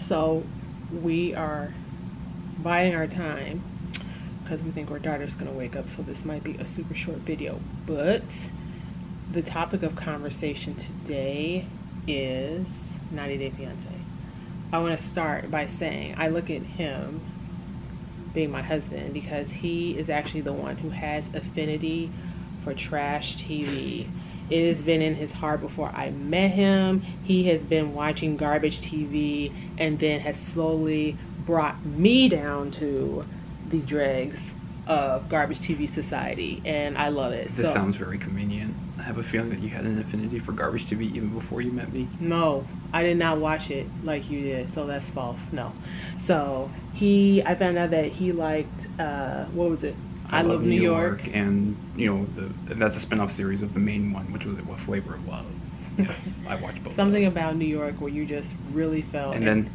So we are biding our time because we think our daughter's going to wake up, so this might be a super short video. But the topic of conversation today is 90 Day Fiance. I want to start by saying I look at him being my husband because he is actually the one who has affinity for trash TV. It has been in his heart before I met him. He has been watching garbage TV and then has slowly brought me down to the dregs of garbage TV society, and I love it. This sounds very convenient. I have a feeling that you had an affinity for garbage TV even before you met me. No, I did not watch it like you did, so that's false. No. So I found out that he liked, what was it? I Love New York. And, that's a spin-off series of the main one, which was What Flavor of Love. Yes, I watched both. Something about New York where you just really felt. And then,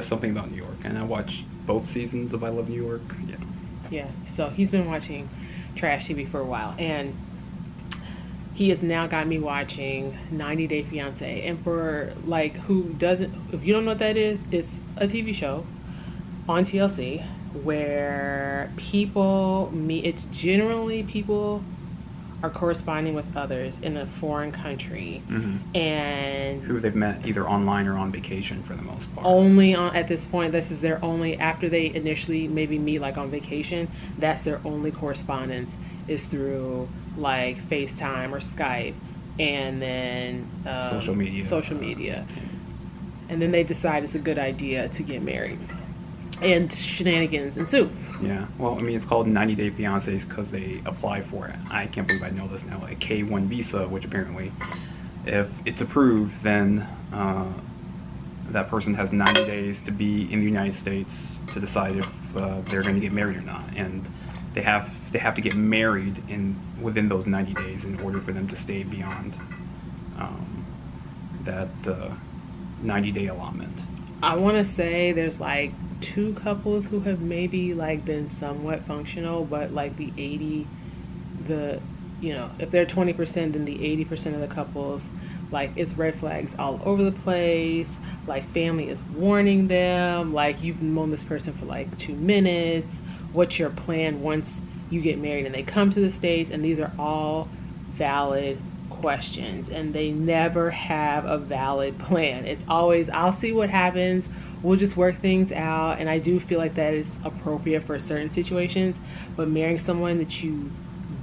something about New York. And I watched both seasons of I Love New York. Yeah. Yeah, so he's been watching trash TV for a while, and he has now got me watching 90 Day Fiance. And for if you don't know what that is, it's a TV show on TLC where people meet. It's generally people are corresponding with others in a foreign country, and who they've met either online or on vacation for the most part. At this point, this is their only, after they initially maybe meet like on vacation, that's their only correspondence is through like FaceTime or Skype, and then social media, and then they decide it's a good idea to get married, and shenanigans ensue. Yeah, well, I mean, it's called 90 Day Fiancés because they apply for it. I can't believe I know this now. A K-1 visa, which apparently, if it's approved, then that person has 90 days to be in the United States to decide if they're going to get married or not. And they have to get married within those 90 days in order for them to stay beyond that 90-day allotment. I want to say there's like 2 couples who have maybe like been somewhat functional, but like if they're 20%, then the 80% of the couples, like, it's red flags all over the place. Like, family is warning them, like, you've known this person for like 2 minutes, what's your plan once you get married? And they come to the States, and these are all valid questions, and they never have a valid plan. It's always, I'll see what happens, we'll just work things out. And I do feel like that is appropriate for certain situations, but marrying someone that you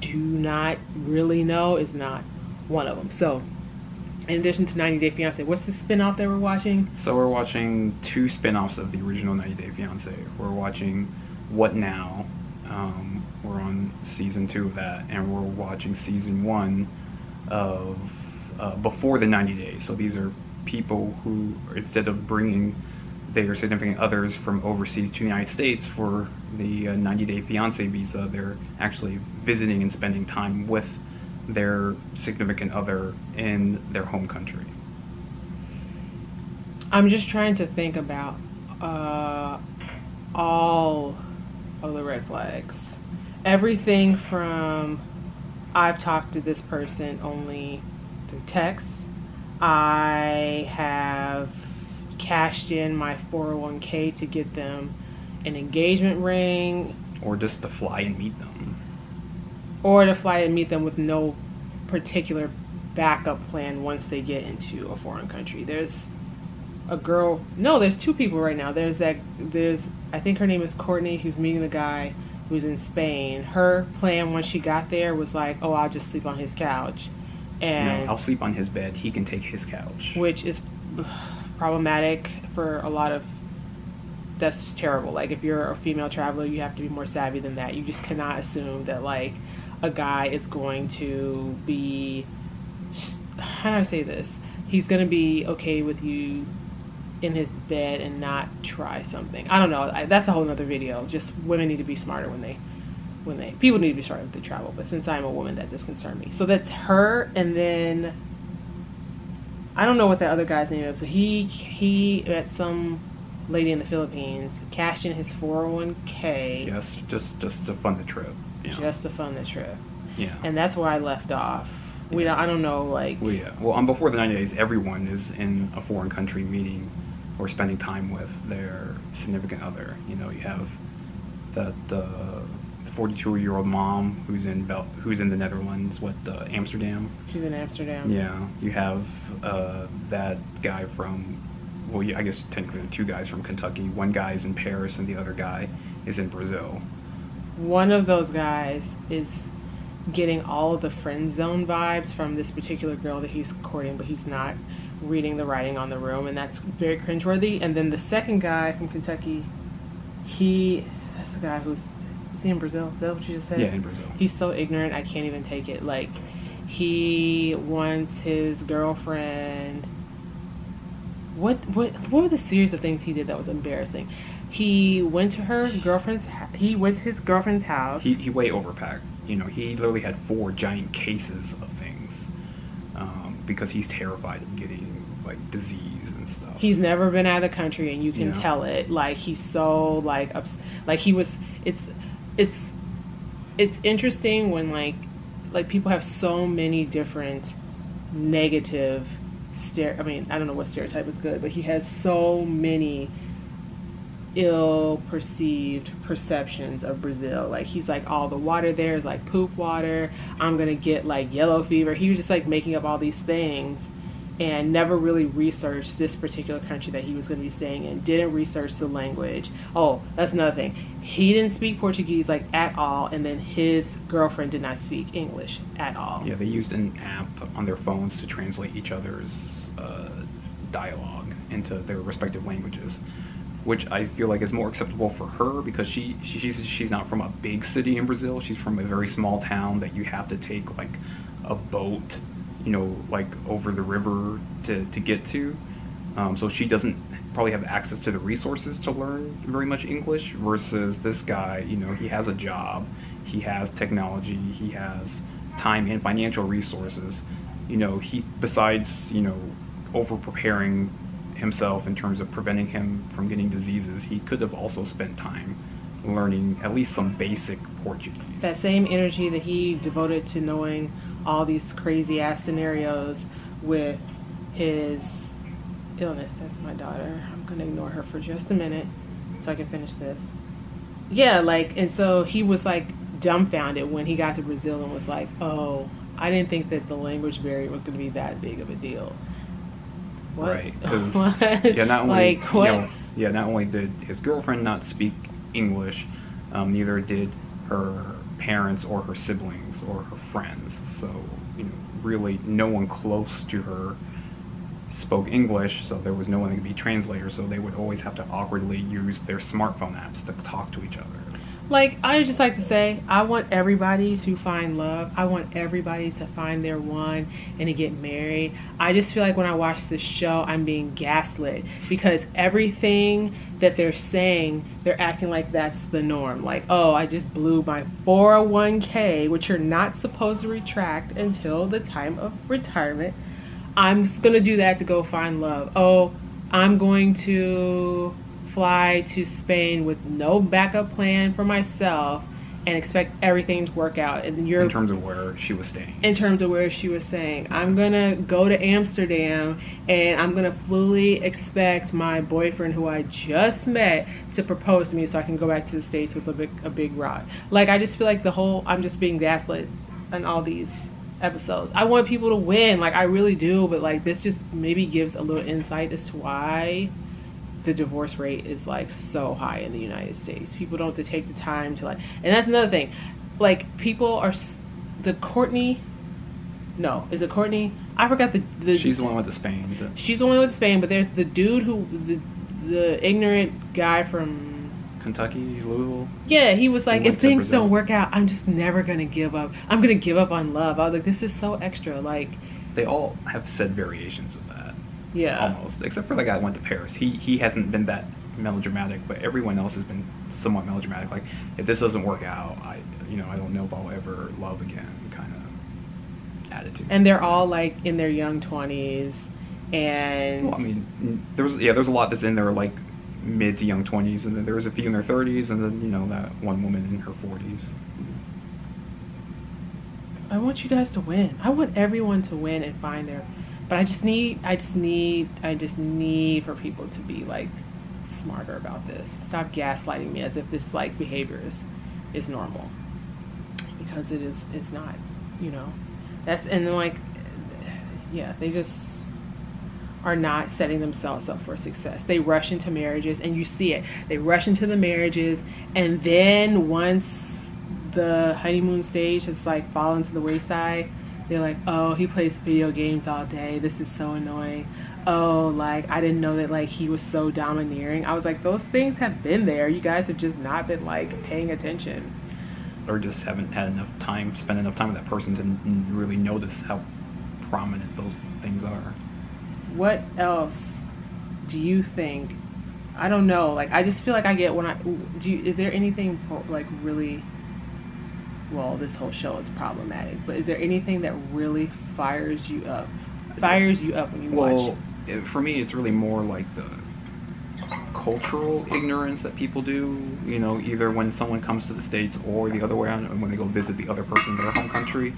do not really know is not one of them. So in addition to 90 Day Fiance, what's the spinoff that we're watching? So we're watching 2 spinoffs of the original 90 Day Fiance. We're watching What Now? We're on season 2 of that, and we're watching season 1 of Before the 90 Days. So these are people who, instead of bringing their significant others from overseas to the United States for the 90 Day Fiance visa, they're actually visiting and spending time with their significant other in their home country. I'm just trying to think about all of the red flags. Everything from, I've talked to this person only through text. I have cashed in my 401k to get them an engagement ring. Or just to fly and meet them. Or to fly and meet them with no particular backup plan once they get into a foreign country. There's 2 people right now. I think her name is Courtney, who's meeting the guy who's in Spain. Her plan when she got there was like, oh, I'll just sleep on his couch. And no, I'll sleep on his bed. He can take his couch. Which is problematic for a lot of, that's just terrible. Like, if you're a female traveler, you have to be more savvy than that. You just cannot assume that like a guy is going to be, how do I say this? He's going to be okay with you in his bed and not try something. I don't know. That's a whole nother video. Just women need to be smarter people need to be smarter when they travel. But since I'm a woman, that does concern me. So that's her. And then I don't know what that other guy's name is, but he met some lady in the Philippines, cashed in his 401k. Yes, just to fund the trip. Just to fund the trip. Yeah. And that's where I left off. I don't know, like... Well, on Before the 90 Days, everyone is in a foreign country meeting or spending time with their significant other. You know, you have that 42-year-old mom who's in the Netherlands, Amsterdam. She's in Amsterdam. Yeah, you have that guy from, well, I guess technically two guys from Kentucky. One guy is in Paris and the other guy is in Brazil. One of those guys is getting all of the friend zone vibes from this particular girl that he's courting, but he's not reading the writing on the room, and that's very cringeworthy. And then the second guy from Kentucky, that's the guy is he in Brazil? Is that what you just said? Yeah, in Brazil. He's so ignorant, I can't even take it. Like, he wants his girlfriend. What were the series of things he did that was embarrassing? He went to his girlfriend's house. He way overpacked. You know, he literally had 4 giant cases of things because he's terrified of getting like disease and stuff. He's never been out of the country, and you can tell it. Like, he's so like he was. It's interesting when like people have so many different negative I mean, I don't know what stereotype is good, but he has so many ill perceived perceptions of Brazil. Like, he's like, all the water there is like poop water. I'm gonna get like yellow fever. He was just like making up all these things and never really researched this particular country that he was going to be staying in. Didn't research the language. Oh, that's another thing. He didn't speak Portuguese like at all, and then his girlfriend did not speak English at all. Yeah, they used an app on their phones to translate each other's dialogue into their respective languages, which I feel like is more acceptable for her because she's not from a big city in Brazil. She's from a very small town that you have to take like a boat, you know, like over the river to get to. So she doesn't probably have access to the resources to learn very much English versus this guy. You know, he has a job, he has technology, he has time and financial resources. You know, besides, you know, over preparing himself in terms of preventing him from getting diseases, he could have also spent time learning at least some basic Portuguese. That same energy that he devoted to knowing all these crazy ass scenarios with his illness. That's my daughter. I'm gonna ignore her for just a minute so I can finish this. Yeah, like, and so he was like dumbfounded when he got to Brazil and was like, oh, I didn't think that the language barrier was gonna be that big of a deal. What? Right, because not only like, what? Not only did his girlfriend not speak English, neither did her parents or her siblings or her friends. So, you know, really no one close to her spoke English, so there was no one that could be translator, so they would always have to awkwardly use their smartphone apps to talk to each other. Like, I just like to say, I want everybody to find love. I want everybody to find their one and to get married. I just feel like when I watch this show, I'm being gaslit because everything that they're saying, they're acting like that's the norm. Like, oh, I just blew my 401k, which you're not supposed to retract until the time of retirement. I'm just going to do that to go find love. Oh, I'm going to fly to Spain with no backup plan for myself and expect everything to work out. And in terms of where she was staying. In terms of where she was staying. I'm going to go to Amsterdam and I'm going to fully expect my boyfriend who I just met to propose to me so I can go back to the States with a big rock. Like, I just feel like I'm just being gaslit on all these episodes. I want people to win. Like, I really do. But, like, this just maybe gives a little insight as to why the divorce rate is like so high in the United States. People don't take the time to, like, and that's another thing. Like, people are is it Courtney? I forgot the she's the one who went to Spain. She's the one who went to Spain, but there's the dude who the ignorant guy from Kentucky, Louisville. Yeah, he was like, if things Brazil. don't work out, I'm just never gonna give up. I'm gonna give up on love. I was like, this is so extra. Like, they all have said variations of that. Yeah. Almost. Except for the guy that went to Paris. He hasn't been that melodramatic, but everyone else has been somewhat melodramatic. Like, if this doesn't work out, I don't know if I'll ever love again kind of attitude. And they're all like in their young 20s, and well, I mean, there's a lot that's in their like mid to young 20s, and then there's a few in their 30s, and then, you know, that one woman in her 40s. I want you guys to win. I want everyone to win and find But I just need for people to be like smarter about this. Stop gaslighting me as if this like behavior is normal, because it's not. You know, that's and like, yeah, they just are not setting themselves up for success. They rush into marriages, and you see it. They rush into the marriages, and then once the honeymoon stage has like fallen to the wayside, they're like, oh, he plays video games all day. This is so annoying. Oh, like I didn't know that like he was so domineering. I was like, those things have been there. You guys have just not been like paying attention. Or just haven't had enough time, spent enough time with that person to really notice how prominent those things are. What else do you think? I don't know. Like I just feel like I get when I do. Is there anything like really? Well, this whole show is problematic, but is there anything that really fires you up? Fires you up when you watch? For me, it's really more like the cultural ignorance that people do. You know, either when someone comes to the States or the other way around, when they go visit the other person in their home country.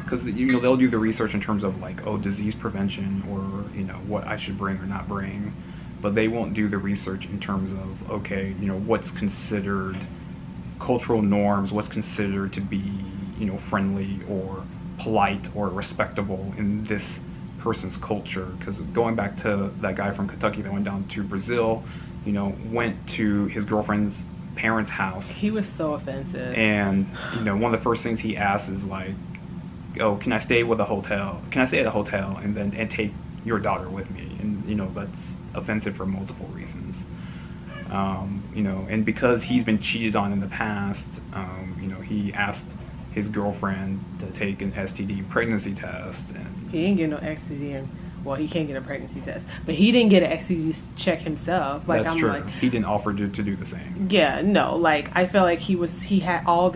Because you know they'll do the research in terms of like, oh, disease prevention, or you know what I should bring or not bring, but they won't do the research in terms of, okay, you know, what's considered cultural norms, what's considered to be, you know, friendly or polite or respectable in this person's culture. Because going back to that guy from Kentucky that went down to Brazil, you know, went to his girlfriend's parents' house. He was so offensive. And you know, one of the first things he asks is like, oh, can I stay with a hotel? Can I stay at a hotel and take your daughter with me? And you know, that's offensive for multiple reasons. You know, and because he's been cheated on in the past, you know, he asked his girlfriend to take an STD pregnancy test, and he didn't get no STD. Well, he can't get a pregnancy test, but he didn't get an STD check himself. Like that's I'm true. like, he didn't offer to do the same. Yeah, no. Like I felt like he had all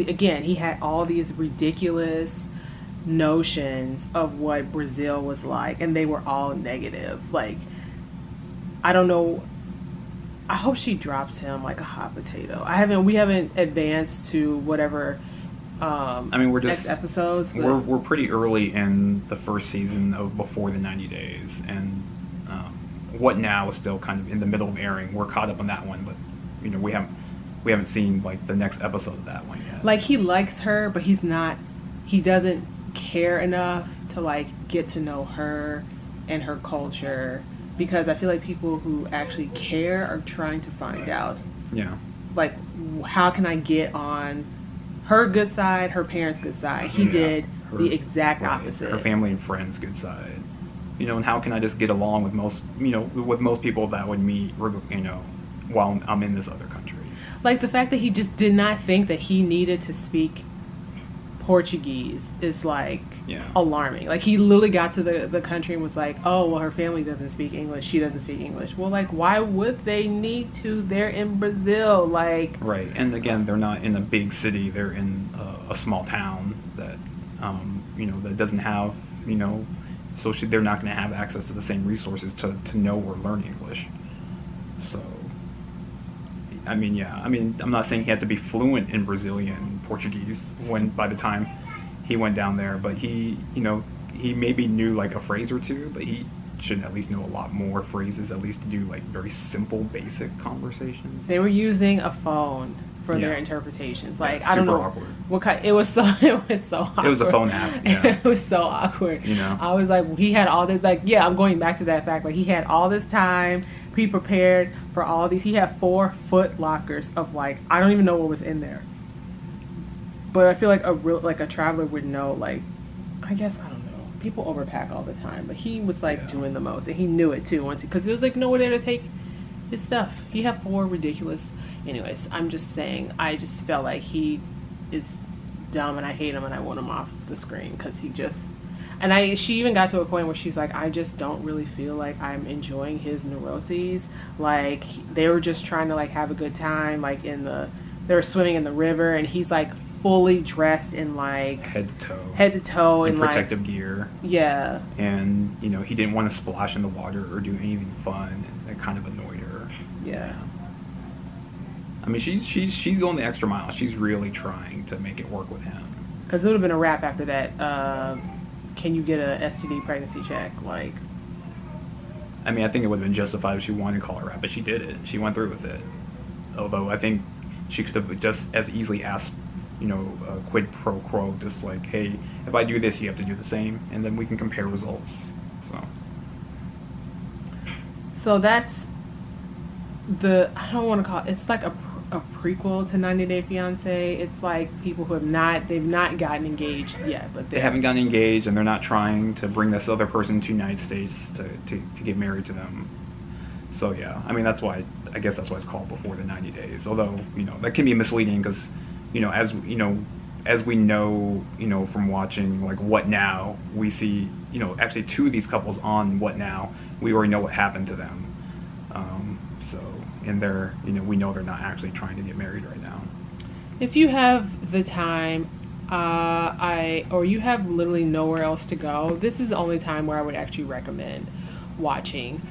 these ridiculous notions of what Brazil was like, and they were all negative. Like I don't know. I hope she drops him like a hot potato. We haven't advanced to whatever. I mean, we're just next episodes. We're pretty early in the first season of Before the 90 Days, and What Now is still kind of in the middle of airing. We're caught up on that one, but you know, we haven't seen like the next episode of that one yet. Like he likes her, but he's not. He doesn't care enough to like get to know her and her culture, because I feel like people who actually care are trying to find out. Yeah. Like, how can I get on her good side, her parents' good side? He did the exact opposite. Her family and friends' good side. You know, and how can I just get along with most people that would meet, you know, while I'm in this other country? Like the fact that he just did not think that he needed to speak Portuguese is like alarming. Like he literally got to the country and was like, oh, well, her family doesn't speak English, she doesn't speak English. Well, like, why would they need to? They're in Brazil. Like, right. And again, they're not in a big city, they're in a small town that you know, that doesn't have, you know, so they're not going to have access to the same resources to know or learn English. So I mean, I'm not saying he had to be fluent in Brazilian Portuguese by the time he went down there, but he, you know, he maybe knew like a phrase or two, but he should at least know a lot more phrases, at least to do like very simple, basic conversations. They were using a phone for their interpretations. Like, yeah, I don't know awkward. What kind. It was so awkward. It was a phone app. Yeah. It was so awkward. You know, I was like, he had all this. Like, yeah, I'm going back to that fact. Like, he had all this time pre-prepared for all these. He had 4 foot lockers of like, I don't even know what was in there. But I feel like a traveler would know. Like, I guess I don't know. People overpack all the time, but he was like doing the most, and he knew it too. Because there was like nowhere there to take his stuff. He had 4 ridiculous. Anyways, I'm just saying, I just felt like he is dumb, and I hate him, and I want him off the screen because he just. And she even got to a point where she's like, I just don't really feel like I'm enjoying his neuroses. Like, they were just trying to like have a good time, like they were swimming in the river, and he's like fully dressed in like head to toe in protective like, gear. Yeah. And you know, he didn't want to splash in the water or do anything fun, and that kind of annoyed her. Yeah. I mean, she's going the extra mile. She's really trying to make it work with him. Because it would have been a wrap after that can you get a STD pregnancy check? Like, I mean, I think it would have been justified if she wanted to call her out, but she did it. She went through with it. Although I think she could have just as easily asked, a quid pro quo, just like, hey, if I do this, you have to do the same, and then we can compare results. so that's I don't want to call it, it's like a prequel to 90 Day Fiance. It's like people who they've not gotten engaged yet, but they haven't gotten engaged, and they're not trying to bring this other person to the United States to get married to them. So yeah, I mean, I guess that's why it's called Before the 90 Days. Although, that can be misleading because, as we know, from watching like What Now, we see, actually two of these couples on What Now, we already know what happened to them. So, and we know they're not actually trying to get married right now. If you have the time, or you have literally nowhere else to go, this is the only time where I would actually recommend watching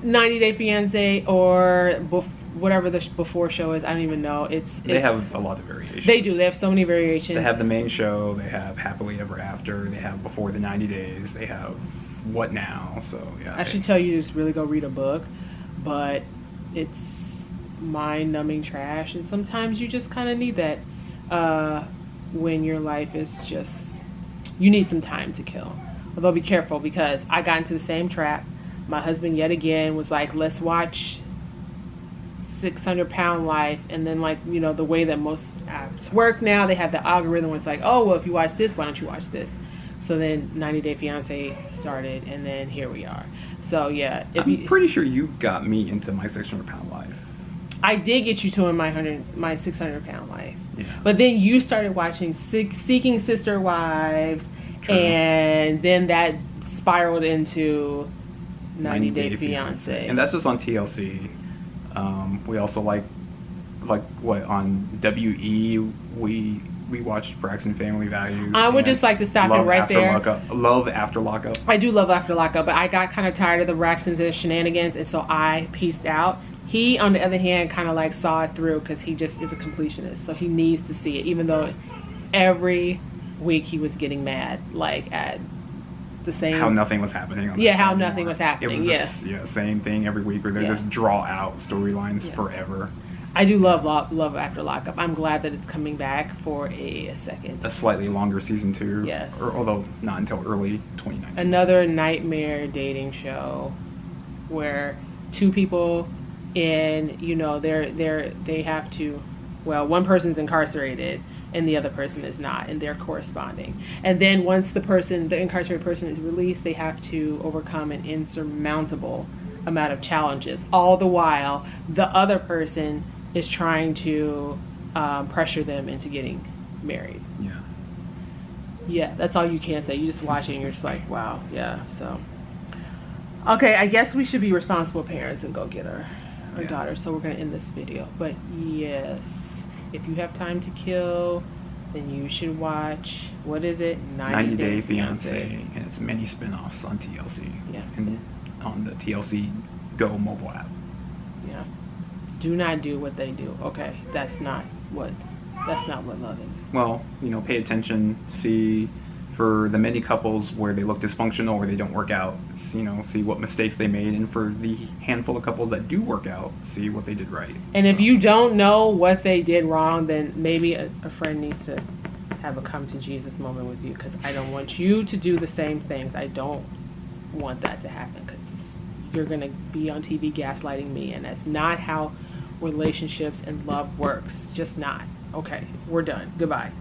90 Day Fiance or whatever the before show is. I don't even know. They have a lot of variations. They do. They have so many variations. They have the main show. They have Happily Ever After. They have Before the 90 Days. They have What Now. So yeah. I should tell you to just really go read a book, but it's mind-numbing trash, and sometimes you just kind of need that when your life is just, you need some time to kill. Although be careful, because I got into the same trap. My husband yet again was like, let's watch 600-Pound Life, and then the way that most apps work now, they have the algorithm where it's like, oh, well, if you watch this, why don't you watch this? So then 90 Day Fiance started, and then here we are. So yeah, I'm pretty sure you got me into my 600-Pound Life. I did get you to in my 600-Pound Life. Yeah. But then you started watching Seeking Sister Wives. True. And then that spiraled into 90 Day Fiance. And that's just on TLC. We also like what on WE we watched Braxton Family Values. I would just like to stop it right there. Love After Lockup. I do love After Lockup, but I got kind of tired of the Braxtons and shenanigans, and so I pieced out. He, on the other hand, kind of saw it through because he just is a completionist, so he needs to see it, even though every week he was getting mad, at the same... How nothing was happening. How nothing was happening, same thing every week where they just draw out storylines forever. I do love After Lockup. I'm glad that it's coming back for a second. A slightly longer season 2. Yes. Although not until early 2019. Another nightmare dating show where two people they have to, one person's incarcerated and the other person is not, and they're corresponding. And then once the incarcerated person is released, they have to overcome an insurmountable amount of challenges. All the while, the other person is trying to pressure them into getting married. Yeah. Yeah, that's all you can say. You just watch it and you're just like, wow, yeah. So, okay, I guess we should be responsible parents and go get our daughter. So we're going to end this video. But yes, if you have time to kill, then you should watch, what is it? 90 Day Fiance. And it's many spin-offs on TLC. Yeah. And on the TLC Go mobile app. Yeah. Do not do what they do. Okay, that's not what love is. Well, pay attention, see for the many couples where they look dysfunctional or they don't work out, see what mistakes they made, and for the handful of couples that do work out, see what they did right. And if you don't know what they did wrong, then maybe a friend needs to have a come to Jesus moment with you, because I don't want you to do the same things. I don't want that to happen, because you're going to be on TV gaslighting me, and that's not how relationships and love works. It's just not. Okay, we're done. Goodbye.